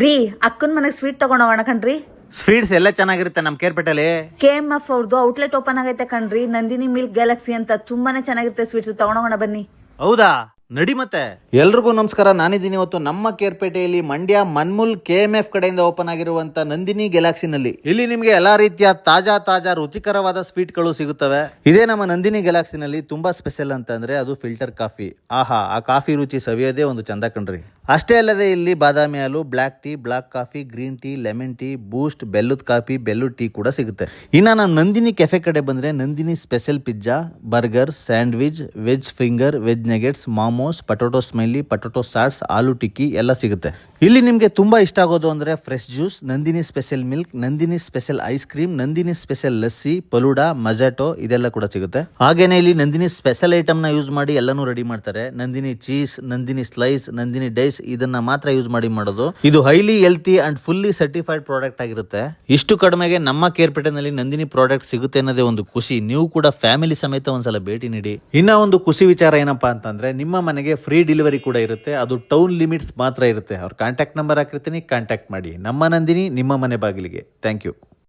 ರೀ ಅಕ್ಕನ ಮನೆಗೆ ಸ್ವೀಟ್ ತಗೊಂಡೋಗೋಣ ಕಣ್ರಿ. ಸ್ವೀಟ್ಸ್ ಎಲ್ಲ ಚೆನ್ನಾಗಿರುತ್ತೆ ನಮ್ ಕೇರ್ಪೇಟೆಲಿ. KMF ಅವ್ರದ್ದು ಔಟ್ಲೆಟ್ ಓಪನ್ ಆಗೈತೆ ಕಣ್ರಿ, ನಂದಿನಿ ಮಿಲ್ಕ್ ಗ್ಯಾಲಕ್ಸಿ ಅಂತ. ತುಂಬಾನೇ ಚೆನ್ನಾಗಿರುತ್ತೆ ಸ್ವೀಟ್ಸ್, ತಗೊಂಡೋಗೋಣ ಬನ್ನಿ. ಹೌದಾ, ನಡಿ ಮತ್ತೆ. ಎಲ್ರಿಗೂ ನಮಸ್ಕಾರ, ನಾನಿದ್ದೀನಿ ಇವತ್ತು ನಮ್ಮ ಕೇರ್ಪೇಟೆಯಲ್ಲಿ ಮಂಡ್ಯ ಮನ್ಮೂಲ್ KMF ಕಡೆಯಿಂದ ಓಪನ್ ಆಗಿರುವಂತ ನಂದಿನಿ ಗ್ಯಾಲಕ್ಸಿನಲ್ಲಿ. ಇಲ್ಲಿ ನಿಮಗೆ ಎಲ್ಲಾ ರೀತಿಯ ತಾಜಾ ರುಚಿಕರವಾದ ಸ್ವೀಟ್ಗಳು ಸಿಗುತ್ತವೆ. ಇದೇ ನಮ್ಮ ನಂದಿನಿ ಗ್ಯಾಲಕ್ಸಿನಲ್ಲಿ ತುಂಬಾ ಸ್ಪೆಷಲ್ ಅಂತಂದ್ರೆ ಅದು ಫಿಲ್ಟರ್ ಕಾಫಿ. ಆಹಾ, ಆ ಕಾಫಿ ರುಚಿ ಸವಿಯೋದೇ ಒಂದು ಚಂದ ಕಣ್ರಿ. ಅಷ್ಟೇ ಅಲ್ಲದೆ ಇಲ್ಲಿ ಬಾದಾಮಿ ಹಾಲು, black tea, black coffee, green tea, lemon tea, Boost, ಬೆಲ್ಲದ ಕಾಫಿ, ಬೆಲ್ಲದ ಟೀ ಕೂಡ ಸಿಗುತ್ತೆ. ಇನ್ನು ನಾನು ನಂದಿನಿ ಕೆಫೆ ಕಡೆ ಬಂದ್ರೆ Nandini special pizza, burger, sandwich, veg finger, veg nuggets, momos, potato smiley, potato shots, aloo tikki ಎಲ್ಲ ಸಿಗುತ್ತೆ. ಇಲ್ಲಿ ನಿಮಗೆ ತುಂಬಾ ಇಷ್ಟ ಆಗೋದು ಅಂದ್ರೆ fresh juice, Nandini special milk, Nandini special ice cream, Nandini special lassi, falooda, mojito ಇದೆಲ್ಲ ಕೂಡ ಸಿಗುತ್ತೆ. ಹಾಗೇನೆ ಇಲ್ಲಿ ನಂದಿನಿ ಸ್ಪೆಷಲ್ ಐಟಮ್ ನ ಯೂಸ್ ಮಾಡಿ ಎಲ್ಲಾನು ರೆಡಿ ಮಾಡ್ತಾರೆ. Nandini cheese, Nandini slice, Nandini dice ಇದನ್ನ ಮಾತ್ರ ಯೂಸ್ ಮಾಡಿ ಮಾಡೋದು. ಇದು highly healthy and fully certified product ಆಗಿರುತ್ತೆ. ಇಷ್ಟು ಕಡಿಮೆಗೆ ನಮ್ಮ ಕೇರ್ಪೇಟೆನಲ್ಲಿ ನಂದಿನಿ ಪ್ರಾಡಕ್ಟ್ ಸಿಗುತ್ತೆ ಅನ್ನೋದೇ ಒಂದು ಖುಷಿ. ನೀವು ಕೂಡ ಫ್ಯಾಮಿಲಿ ಸಮೇತ ಒಂದ್ಸಲ ಭೇಟಿ ನೀಡಿ. ಇನ್ನ ಒಂದು ಖುಷಿ ವಿಚಾರ ಏನಪ್ಪಾ ಅಂತಂದ್ರೆ ನಿಮ್ಮ ಮನೆಗೆ ಫ್ರೀ ಡೆಲಿವರಿ ಕೂಡ ಇರುತ್ತೆ. ಅದು ಟೌನ್ ಲಿಮಿಟ್ಸ್ ಮಾತ್ರ ಇರುತ್ತೆ. ಅವ್ರ ಕಾಂಟ್ಯಾಕ್ಟ್ ನಂಬರ್ ಹಾಕಿರ್ತೀನಿ, ಕಾಂಟ್ಯಾಕ್ಟ್ ಮಾಡಿ. ನಮ್ಮ ನಂದಿನಿ ನಿಮ್ಮ ಮನೆ ಬಾಗಿಲಿಗೆ. Thank you.